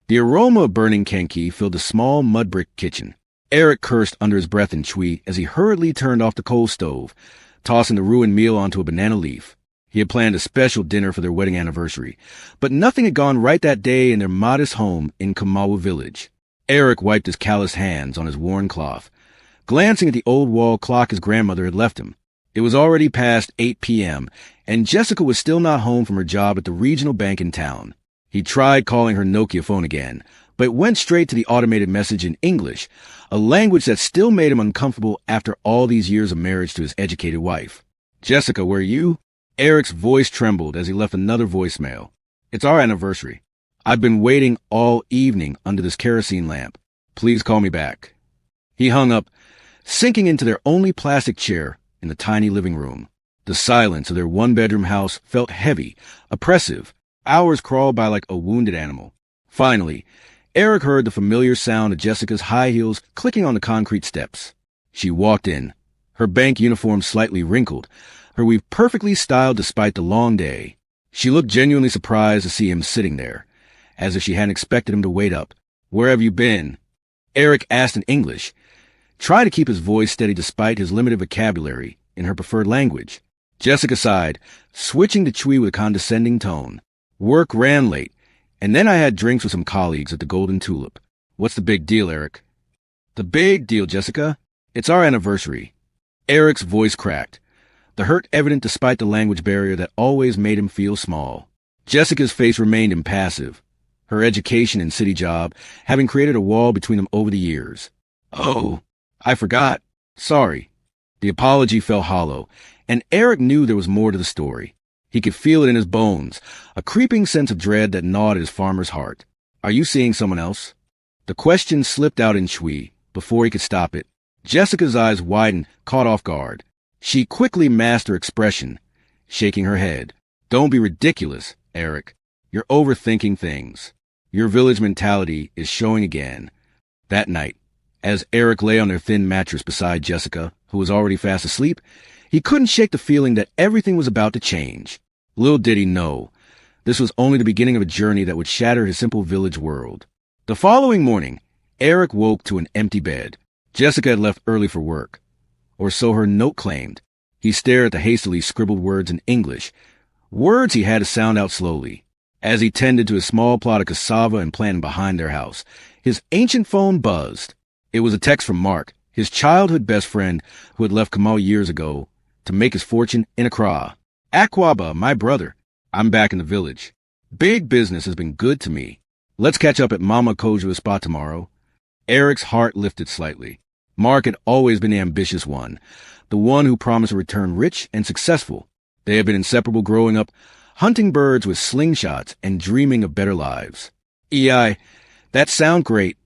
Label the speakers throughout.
Speaker 1: The aroma of burning kenki filled the small mud-brick kitchen. Eric cursed under his breath in Chui as he hurriedly turned off the coal stove, tossing the ruined meal onto a banana leaf. He had planned a special dinner for their wedding anniversary, but nothing had gone right that day in their modest home in Kamawa village. Eric wiped his calloused hands on his worn cloth, glancing at the old wall clock his grandmother had left him. It was already past 8 p.m., and Jessica was still not home from her job at the regional bank in town. He tried calling her Nokia phone again, but went straight to the automated message in English, a language that still made him uncomfortable after all these years of marriage to his educated wife. "Jessica, where are you?" Eric's voice trembled as he left another voicemail. "It's our anniversary. I've been waiting all evening under this kerosene lamp. Please call me back." He hung up, sinking into their only plastic chair in the tiny living room. The silence of their one-bedroom house felt heavy, oppressive. Hours crawled by like a wounded animal. Finally, Eric heard the familiar sound of Jessica's high heels clicking on the concrete steps. She walked in, her bank uniform slightly wrinkled, her weave perfectly styled despite the long day. She looked genuinely surprised to see him sitting there, as if she hadn't expected him to wait up. "Where have you been?" Eric asked in English, trying to keep his voice steady despite his limited vocabulary in her preferred language. Jessica sighed, switching to Chui with a condescending tone. "Work ran late, and then I had drinks with some colleagues at the Golden Tulip." "What's the big deal, Eric?" "The big deal, Jessica? It's our anniversary." Eric's voice cracked, the hurt evident despite the language barrier that always made him feel small. Jessica's face remained impassive, her education and city job having created a wall between them over the years. "Oh, I forgot. Sorry." The apology fell hollow, and Eric knew there was more to the story. He could feel it in his bones, a creeping sense of dread that gnawed at his farmer's heart. "Are you seeing someone else?" The question slipped out in Chui before he could stop it. Jessica's eyes widened, caught off guard. She quickly masked her expression, shaking her head. "Don't be ridiculous, Eric. You're overthinking things. Your village mentality is showing again." That night, as Eric lay on their thin mattress beside Jessica, who was already fast asleep, he couldn't shake the feeling that everything was about to change. Little did he know, this was only the beginning of a journey that would shatter his simple village world. The following morning, Eric woke to an empty bed. Jessica had left early for work, or so her note claimed. He stared at the hastily scribbled words in English, words he had to sound out slowly. As he tended to his small plot of cassava and plantain behind their house, his ancient phone buzzed. It was a text from Mark, his childhood best friend who had left Kamal years ago to make his fortune in Accra. "Akwaba, my brother. I'm back in the village. Big business has been good to me. Let's catch up at Mama Kojua's spot tomorrow." Eric's heart lifted slightly. Mark had always been the ambitious one, the one who promised to return rich and successful. They had been inseparable growing up, hunting birds with slingshots and dreaming of better lives. "EI, that sounds great,"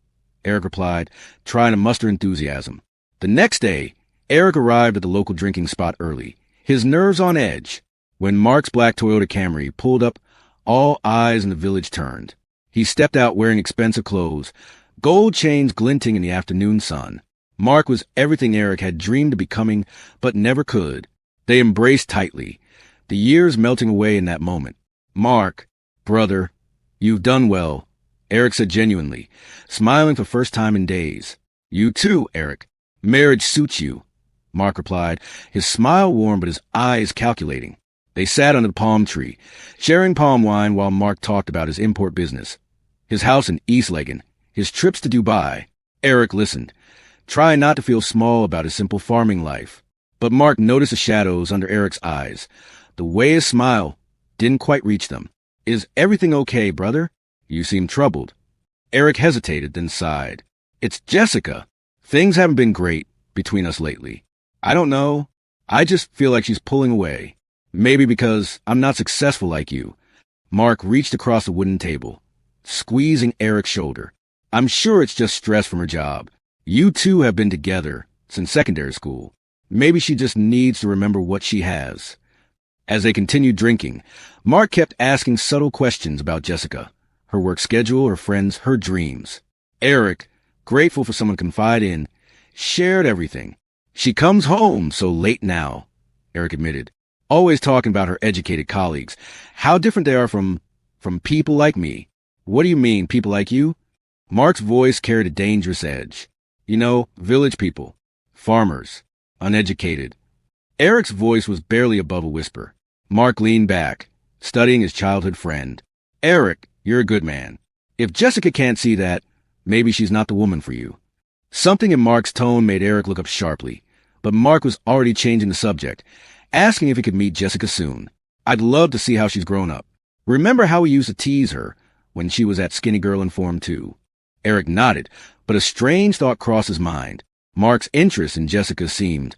Speaker 1: Eric replied, trying to muster enthusiasm. The next day, Eric arrived at the local drinking spot early, his nerves on edge. When Mark's black Toyota Camry pulled up, all eyes in the village turned. He stepped out wearing expensive clothes, gold chains glinting in the afternoon sun. Mark was everything Eric had dreamed of becoming, but never could. They embraced tightly, the years melting away in that moment. "Mark, brother, you've done well," Eric said genuinely, smiling for the first time in days. "You too, Eric. Marriage suits you," Mark replied, his smile warm but his eyes calculating. They sat under the palm tree, sharing palm wine while Mark talked about his import business, his house in East Legon, his trips to Dubai. Eric listened, trying not to feel small about his simple farming life. But Mark noticed the shadows under Eric's eyes, the way his smile didn't quite reach them. "Is everything okay, brother? You seem troubled." Eric hesitated, then sighed. "It's Jessica. Things haven't been great between us lately. I don't know. I just feel like she's pulling away. Maybe because I'm not successful like you." Mark reached across the wooden table, squeezing Eric's shoulder. "I'm sure it's just stress from her job. You two have been together since secondary school. Maybe she just needs to remember what she has." As they continued drinking, Mark kept asking subtle questions about Jessica, her work schedule, her friends, her dreams. Eric, grateful for someone to confide in, shared everything. "She comes home so late now," Eric admitted, always talking about her educated colleagues, how different they are from people like me. What do you mean, people like you? Mark's voice carried a dangerous edge. You know, village people. Farmers. Uneducated. Eric's voice was barely above a whisper. Mark leaned back, studying his childhood friend. Eric, you're a good man. If Jessica can't see that, maybe she's not the woman for you. Something in Mark's tone made Eric look up sharply, but Mark was already changing the subject, asking if he could meet Jessica soon. I'd love to see how she's grown up. Remember how we used to tease her when she was at Skinny Girl in Form 2? Eric nodded, but a strange thought crossed his mind. Mark's interest in Jessica seemed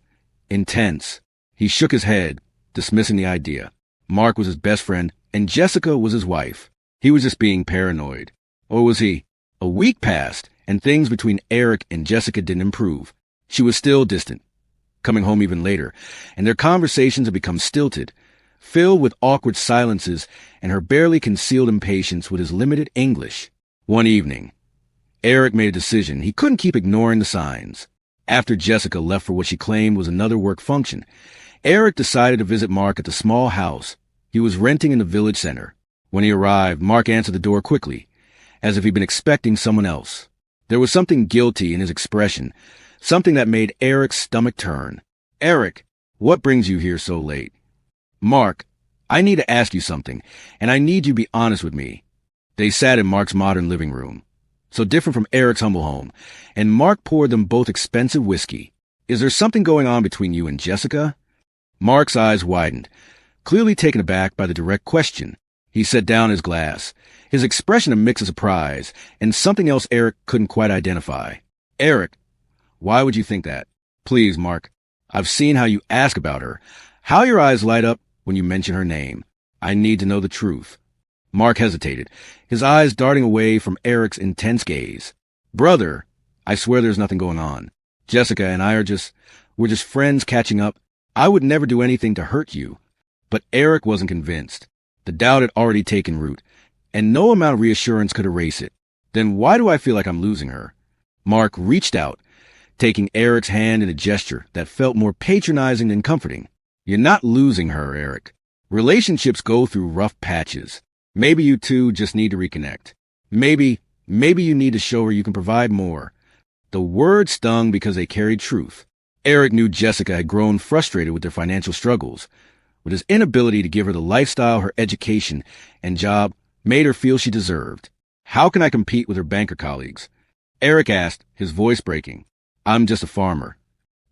Speaker 1: intense. He shook his head, dismissing the idea. Mark was his best friend, and Jessica was his wife. He was just being paranoid. Or was he? A week passed, and things between Eric and Jessica didn't improve. She was still distant, coming home even later, and their conversations had become stilted, filled with awkward silences and her barely concealed impatience with his limited English. One evening, Eric made a decision. He couldn't keep ignoring the signs. After Jessica left for what she claimed was another work function, Eric decided to visit Mark at the small house he was renting in the village center. When he arrived, Mark answered the door quickly, as if he'd been expecting someone else. There was something guilty in his expression, something that made Eric's stomach turn. Eric, what brings you here so late? Mark, I need to ask you something, and I need you to be honest with me. They sat in Mark's modern living room, so different from Eric's humble home, and Mark poured them both expensive whiskey. Is there something going on between you and Jessica? Mark's eyes widened, clearly taken aback by the direct question. He set down his glass, his expression a mix of surprise and something else Eric couldn't quite identify. Eric, why would you think that? Please, Mark, I've seen how you ask about her, how your eyes light up when you mention her name. I need to know the truth. Mark hesitated, his eyes darting away from Eric's intense gaze. Brother, I swear there's nothing going on. Jessica and I we're just friends catching up. I would never do anything to hurt you. But Eric wasn't convinced. The doubt had already taken root, and no amount of reassurance could erase it. Then why do I feel like I'm losing her? Mark reached out, taking Eric's hand in a gesture that felt more patronizing than comforting. You're not losing her, Eric. Relationships go through rough patches. Maybe you two just need to reconnect. Maybe you need to show her you can provide more. The words stung because they carried truth. Eric knew Jessica had grown frustrated with their financial struggles, with his inability to give her the lifestyle her education and job made her feel she deserved. How can I compete with her banker colleagues? Eric asked, his voice breaking. I'm just a farmer.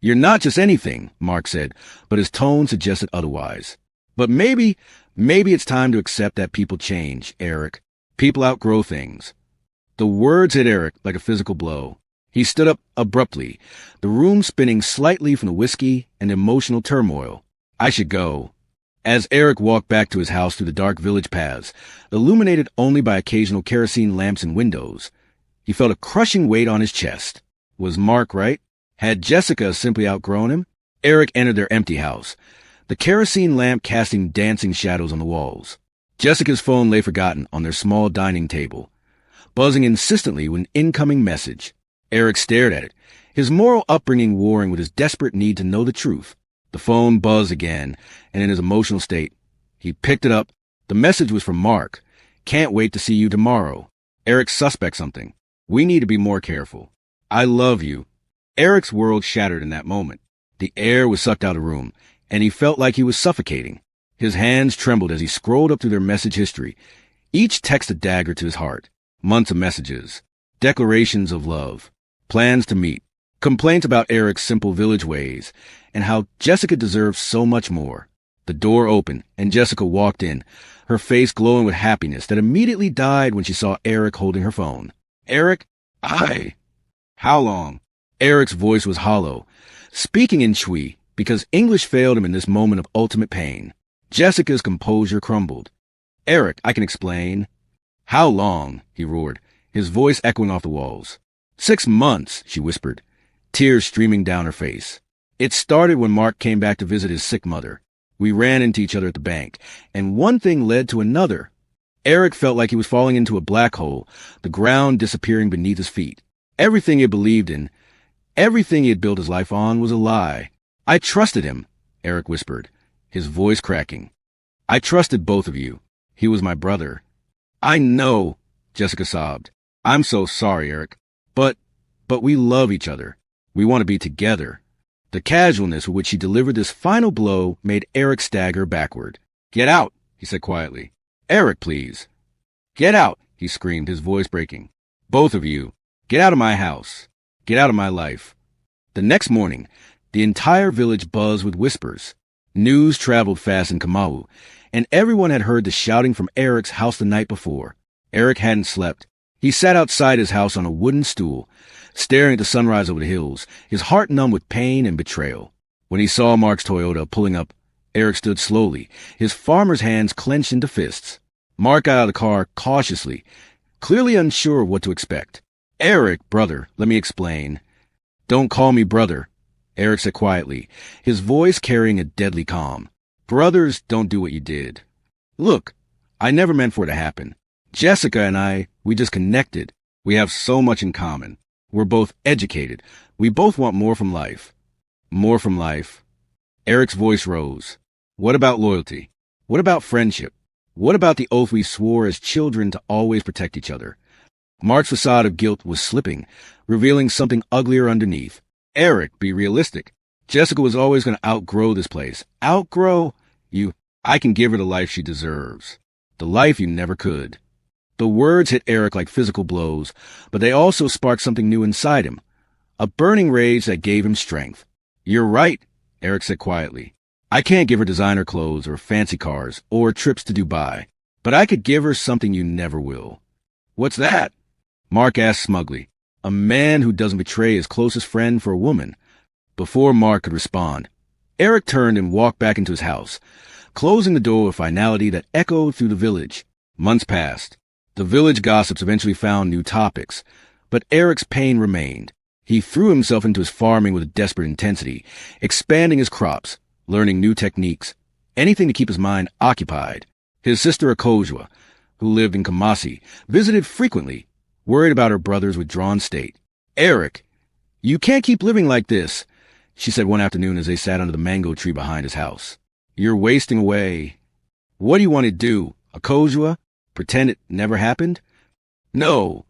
Speaker 1: You're not just anything, Mark said, but his tone suggested otherwise. But maybe it's time to accept that people change, Eric. People outgrow things. The words hit Eric like a physical blow. He stood up abruptly, the room spinning slightly from the whiskey and emotional turmoil. I should go. As Eric walked back to his house through the dark village paths, illuminated only by occasional kerosene lamps and windows, he felt a crushing weight on his chest. Was Mark right? Had Jessica simply outgrown him? Eric entered their empty house, the kerosene lamp casting dancing shadows on the walls. Jessica's phone lay forgotten on their small dining table, buzzing insistently with an incoming message. Eric stared at it, his moral upbringing warring with his desperate need to know the truth. The phone buzzed again, and in his emotional state, he picked it up. The message was from Mark. Can't wait to see you tomorrow. Eric suspects something. We need to be more careful. I love you. Eric's world shattered in that moment. The air was sucked out of the room, and he felt like he was suffocating. His hands trembled as he scrolled up through their message history, each text a dagger to his heart. Months of messages, declarations of love, plans to meet, complaints about Eric's simple village ways, and how Jessica deserves so much more. The door opened, and Jessica walked in, her face glowing with happiness that immediately died when she saw Eric holding her phone. Eric, How long? Eric's voice was hollow, speaking in Chui, because English failed him in this moment of ultimate pain. Jessica's composure crumbled. Eric, I can explain. How long? He roared, his voice echoing off the walls. 6 months, she whispered, tears streaming down her face. It started when Mark came back to visit his sick mother. We ran into each other at the bank, and one thing led to another. Eric felt like he was falling into a black hole, the ground disappearing beneath his feet. Everything he had believed in, everything he had built his life on, was a lie. I trusted him, Eric whispered, his voice cracking. I trusted both of you. He was my brother. I know, Jessica sobbed. I'm so sorry, Eric. But we love each other. We want to be together. The casualness with which she delivered this final blow made Eric stagger backward. Get out, he said quietly. Eric, please. Get out, he screamed, his voice breaking. Both of you, get out of my house. Get out of my life. The next morning, the entire village buzzed with whispers. News traveled fast in Kamau, and everyone had heard the shouting from Eric's house the night before. Eric hadn't slept. He sat outside his house on a wooden stool, staring at the sunrise over the hills, his heart numb with pain and betrayal. When he saw Mark's Toyota pulling up, Eric stood slowly, his farmer's hands clenched into fists. Mark got out of the car cautiously, clearly unsure of what to expect. Eric, brother, let me explain. Don't call me brother, Eric said quietly, his voice carrying a deadly calm. Brothers don't do what you did. Look, I never meant for it to happen. Jessica and I, we just connected. We have so much in common. We're both educated. We both want more from life. More from life. Eric's voice rose. What about loyalty? What about friendship? What about the oath we swore as children to always protect each other? Mark's facade of guilt was slipping, revealing something uglier underneath. Eric, be realistic. Jessica was always going to outgrow this place. Outgrow? You. I can give her the life she deserves. The life you never could. The words hit Eric like physical blows, but they also sparked something new inside him. A burning rage that gave him strength. You're right, Eric said quietly. I can't give her designer clothes or fancy cars or trips to Dubai, but I could give her something you never will. What's that? Mark asked smugly. A man who doesn't betray his closest friend for a woman. Before Mark could respond, Eric turned and walked back into his house, closing the door with finality that echoed through the village. Months passed. The village gossips eventually found new topics, but Eric's pain remained. He threw himself into his farming with a desperate intensity, expanding his crops, learning new techniques, anything to keep his mind occupied. His sister Akojua, who lived in Kamasi, visited frequently, worried about her brother's withdrawn state. Eric, you can't keep living like this, she said one afternoon as they sat under the mango tree behind his house. You're wasting away. What do you want to do, Akojua? Pretend it never happened? No,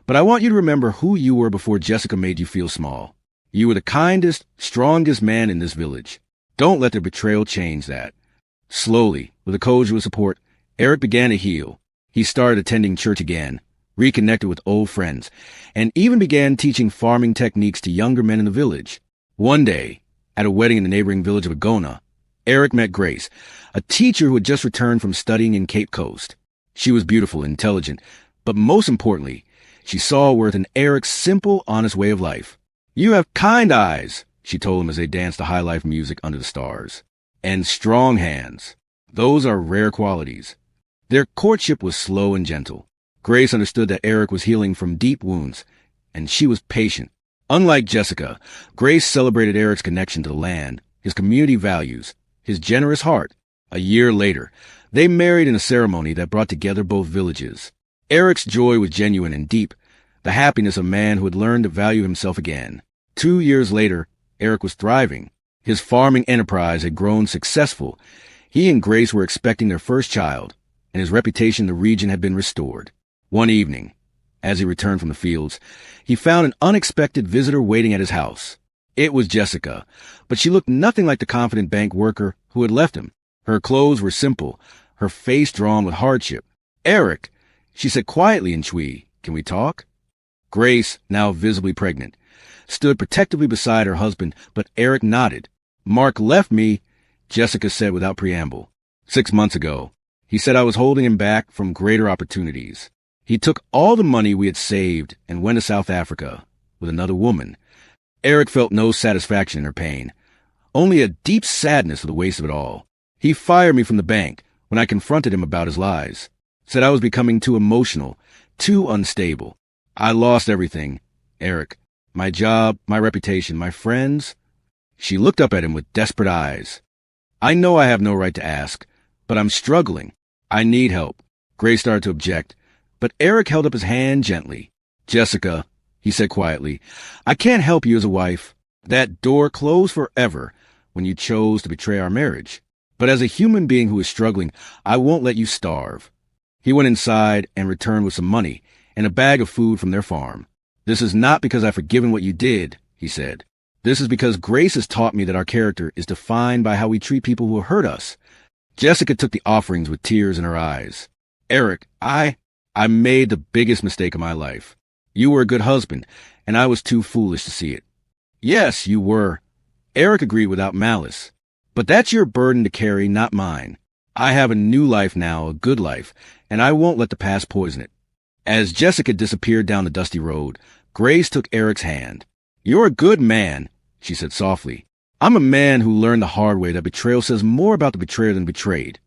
Speaker 1: but I want you to remember who you were before Jessica made you feel small. You were the kindest, strongest man in this village. Don't let their betrayal change that. Slowly, with Akojua's support, Eric began to heal. He started attending church again, reconnected with old friends, and even began teaching farming techniques to younger men in the village. One day, at a wedding in the neighboring village of Agona, Eric met Grace, a teacher who had just returned from studying in Cape Coast. She was beautiful, intelligent, but most importantly, she saw worth in Eric's simple, honest way of life. You have kind eyes, she told him as they danced to high-life music under the stars. And strong hands. Those are rare qualities. Their courtship was slow and gentle. Grace understood that Eric was healing from deep wounds, and she was patient. Unlike Jessica, Grace celebrated Eric's connection to the land, his community values, his generous heart. A year later, they married in a ceremony that brought together both villages. Eric's joy was genuine and deep, the happiness of a man who had learned to value himself again. 2 years later, Eric was thriving. His farming enterprise had grown successful. He and Grace were expecting their first child, and his reputation in the region had been restored. One evening, as he returned from the fields, he found an unexpected visitor waiting at his house. It was Jessica, but she looked nothing like the confident bank worker who had left him. Her clothes were simple, her face drawn with hardship. Eric, she said quietly in Twi, can we talk? Grace, now visibly pregnant, stood protectively beside her husband, but Eric nodded. Mark left me, Jessica said without preamble. 6 months ago, he said I was holding him back from greater opportunities. He took all the money we had saved and went to South Africa with another woman. Eric felt no satisfaction in her pain, only a deep sadness for the waste of it all. He fired me from the bank when I confronted him about his lies, said I was becoming too emotional, too unstable. I lost everything, Eric. My job, my reputation, my friends. She looked up at him with desperate eyes. I know I have no right to ask, but I'm struggling. I need help. Grace started to object, but Eric held up his hand gently. Jessica, he said quietly, I can't help you as a wife. That door closed forever when you chose to betray our marriage. But as a human being who is struggling, I won't let you starve. He went inside and returned with some money, and a bag of food from their farm. "This is not because I've forgiven what you did," he said. "This is because Grace has taught me that our character is defined by how we treat people who hurt us." Jessica took the offerings with tears in her eyes. "Eric, I made the biggest mistake of my life. You were a good husband, and I was too foolish to see it." "Yes, you were," Eric agreed without malice. "But that's your burden to carry, not mine. I have a new life now, a good life, and I won't let the past poison it." As Jessica disappeared down the dusty road, Grace took Eric's hand. "You're a good man," she said softly. "I'm a man who learned the hard way that betrayal says more about the betrayer than betrayed,"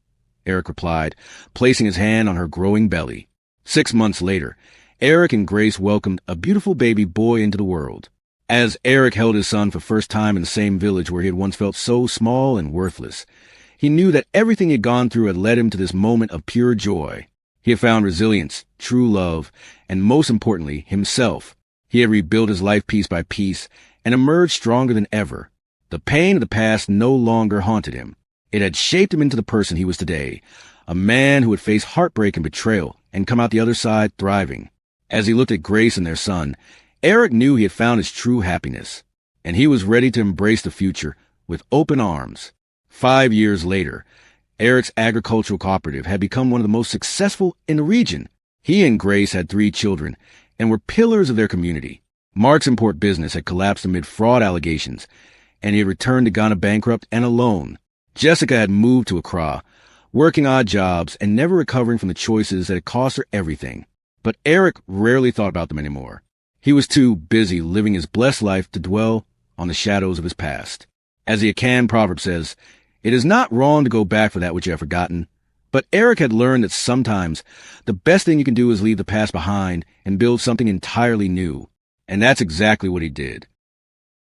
Speaker 1: Eric replied, placing his hand on her growing belly. 6 months later, Eric and Grace welcomed a beautiful baby boy into the world. As Eric held his son for the first time in the same village where he had once felt so small and worthless, he knew that everything he had gone through had led him to this moment of pure joy. He had found resilience, true love, and most importantly, himself. He had rebuilt his life piece by piece and emerged stronger than ever. The pain of the past no longer haunted him. It had shaped him into the person he was today, a man who would face heartbreak and betrayal and come out the other side thriving. As he looked at Grace and their son, Eric knew he had found his true happiness, and he was ready to embrace the future with open arms. 5 years later, Eric's agricultural cooperative had become one of the most successful in the region. He and Grace had 3 children and were pillars of their community. Mark's import business had collapsed amid fraud allegations, and he had returned to Ghana bankrupt and alone. Jessica had moved to Accra, working odd jobs and never recovering from the choices that had cost her everything. But Eric rarely thought about them anymore. He was too busy living his blessed life to dwell on the shadows of his past. As the Akan proverb says, "It is not wrong to go back for that which you have forgotten." But Eric had learned that sometimes the best thing you can do is leave the past behind and build something entirely new. And that's exactly what he did.